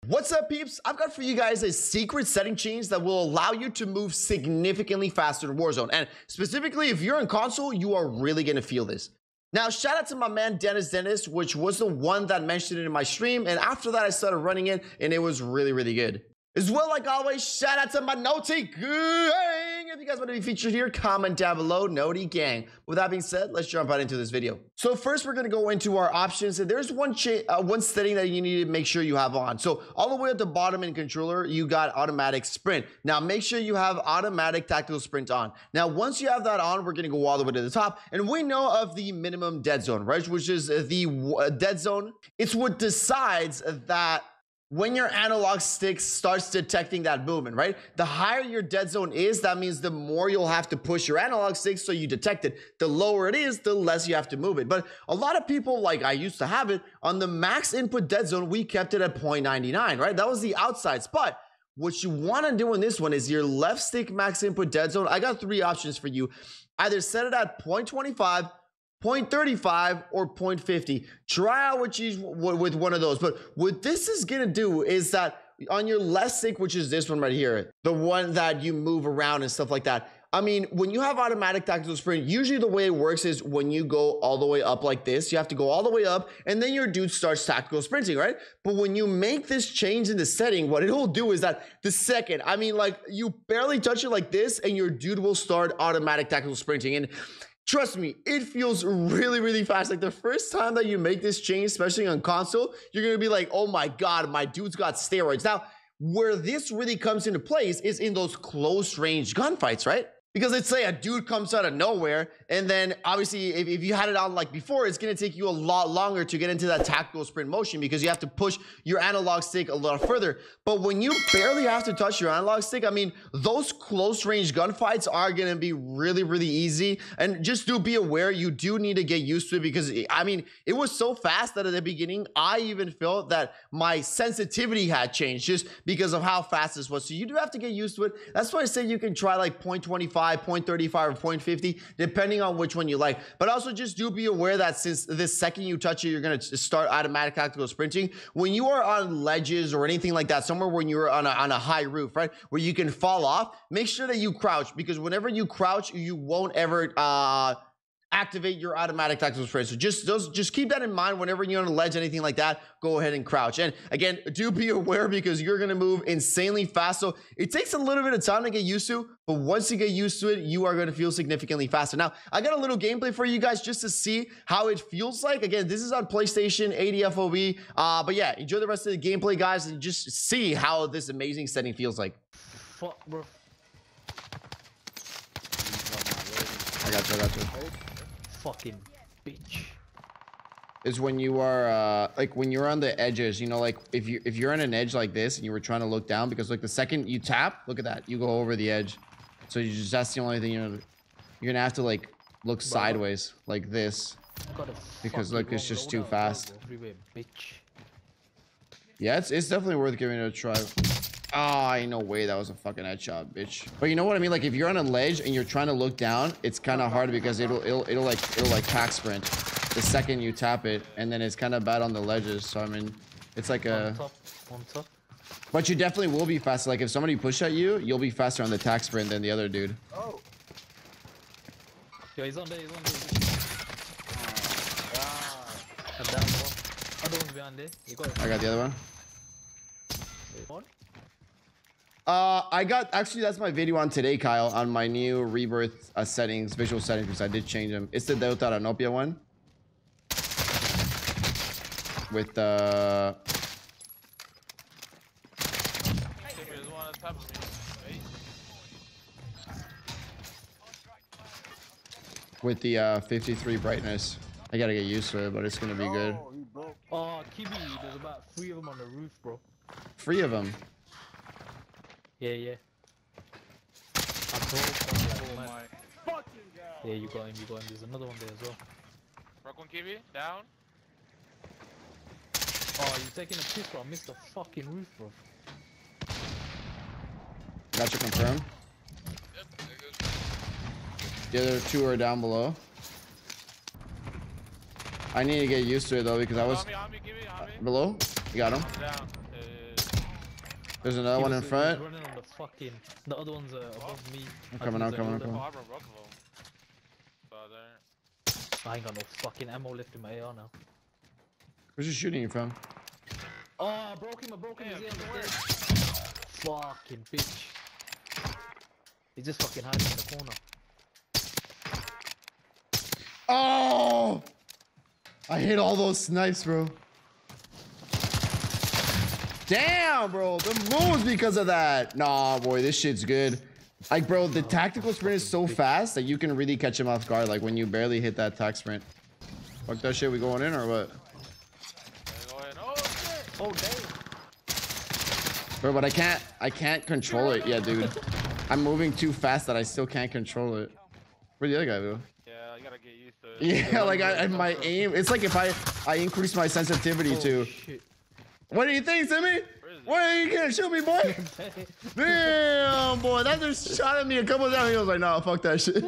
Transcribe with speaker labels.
Speaker 1: What's up, peeps? I've got for you guys a secret setting change that will allow you to move significantly faster in Warzone. And specifically, if you're in console, you are really going to feel this. Now, shout out to my man Dennis, which was the one that mentioned it in my stream. And after that, I started running it, and it was really, really good. As well, like always, shout out to my Noti gang. If you guys want to be featured here, comment down below, Noti gang. With that being said, let's jump right into this video. So first, we're going to go into our options, and there's one setting that you need to make sure you have on. So all the way at the bottom in controller, you got automatic sprint. Now, make sure you have automatic tactical sprint on. Now, once you have that on, we're going to go all the way to the top, and we know of the minimum dead zone, right? Which is the dead zone. It's what decides that when your analog stick starts detecting that movement, right? The higher your dead zone is, that means the more you'll have to push your analog stick so you detect it. The lower it is, the less you have to move it. But a lot of people, like I used to have it, on the max input dead zone, we kept it at 0.99, right? That was the outside spot. What you want to do in this one is your left stick max input dead zone. I got three options for you. Either set it at 0.25, 0.35 or 0.50. Try out with one of those. But what this is gonna do is that on your left stick, which is this one right here, the one that you move around and stuff like that, I mean, when you have automatic tactical sprint, usually the way it works is when you go all the way up like this, you have to go all the way up and then your dude starts tactical sprinting, right? But when you make this change in the setting, what it'll do is that the second, I mean, like you barely touch it like this and your dude will start automatic tactical sprinting. And trust me, it feels really, really fast. Like the first time that you make this change, especially on console, you're gonna be like, oh my God, my dude's got steroids. Now, where this really comes into place is in those close range gunfights, right? Because let's say a dude comes out of nowhere, and then obviously if you had it on like before, it's gonna take you a lot longer to get into that tactical sprint motion because you have to push your analog stick a lot further. But when you barely have to touch your analog stick, I mean, those close range gunfights are gonna be really, really easy. And just do be aware, you do need to get used to it because, I mean, it was so fast that at the beginning, I even felt that my sensitivity had changed just because of how fast this was. So you do have to get used to it. That's why I say you can try like 0.25, 0.35 or 0.50 depending on which one you like. But also just do be aware that since the second you touch it, you're going to start automatic tactical sprinting. When you are on ledges or anything like that, somewhere when you're on a high roof, right, where you can fall off, make sure that you crouch, because whenever you crouch, you won't ever activate your automatic tactical sprint. So just keep that in mind whenever you're on a ledge, anything like that, go ahead and crouch. And again, do be aware because you're going to move insanely fast. So it takes a little bit of time to get used to, but once you get used to it, you are going to feel significantly faster. Now, I got a little gameplay for you guys just to see how it feels like. Again, this is on PlayStation 80 FOV. But yeah, enjoy the rest of the gameplay, guys, and just see how this amazing setting feels like.
Speaker 2: Fuck, bro.
Speaker 1: I got you.
Speaker 2: Fucking bitch.
Speaker 1: Is when you are like when you're on the edges, you know, like if you're on an edge like this and you were trying to look down, because like the second you tap, look at that, you go over the edge. So that's the only thing you're gonna have to like look sideways like this, because look, it's just too fast. Yeah, it's definitely worth giving it a try. Ah, ain't no way that was a fucking headshot, bitch. But you know what I mean? Like if you're on a ledge and you're trying to look down, it's kind of hard because it'll like tack sprint the second you tap it, and then it's kind of bad on the ledges. So I mean, it's like a
Speaker 2: on top.
Speaker 1: But you definitely will be faster. Like if somebody push at you, you'll be faster on the tack sprint than the other dude.
Speaker 2: Oh. Yeah, he's on there. Oh, I'm down, bro. Other one's behind there.
Speaker 1: I got the other one. I got, actually that's my video on today, Kyle, on my new rebirth settings, visual settings, because I did change them. It's the Deuteranopia one with the with the 53 brightness. I gotta get used to it, but it's gonna be good.
Speaker 2: Oh, Kibi, there's about 3 of them on the roof, bro.
Speaker 1: 3 of them.
Speaker 2: Yeah. I broke my fucking god. Yeah, you got him. There's another one there as well.
Speaker 3: Rock one, Kiwi, down.
Speaker 2: Oh, you're taking a piss, bro. I missed the fucking roof, bro.
Speaker 1: Got you confirmed.
Speaker 3: Yep, there goes.
Speaker 1: The other 2 are down below. I need to get used to it though, because I was
Speaker 3: on me, Kiwi, on me.
Speaker 1: below. You got him.
Speaker 3: Down.
Speaker 1: There's another one in front.
Speaker 2: Running on the fucking. The other one's above me.
Speaker 1: I'm coming, I'm coming, I'm
Speaker 3: Oh,
Speaker 1: coming.
Speaker 3: I broke both of them. So there.
Speaker 2: I ain't got no fucking ammo left in my AR now.
Speaker 1: Where's he shooting you from?
Speaker 2: Oh, I broke him.
Speaker 3: Damn,
Speaker 2: He's
Speaker 3: where?
Speaker 2: fucking bitch. He's just fucking hiding in the corner.
Speaker 1: Oh! I hit all those snipes, bro. Damn, bro. The moves because of that. Nah, boy, this shit's good. Like, bro, the tactical sprint is so fast that you can really catch him off guard. Like, when you barely hit that tac sprint. Fuck that shit. We going in or what?
Speaker 3: Go ahead. Oh, shit.
Speaker 2: Oh, damn.
Speaker 1: Bro, but I can't control it yet, dude. I'm moving too fast that I still can't control it. Where'd the other guy go?
Speaker 3: Yeah, you gotta get used to it.
Speaker 1: Yeah, like my aim. It's like if I increase my sensitivity too.
Speaker 2: Shit.
Speaker 1: What do you think, Timmy? What are you gonna shoot me, boy? Damn, boy, that just shot at me a couple of times. He was like, "Nah, fuck that shit."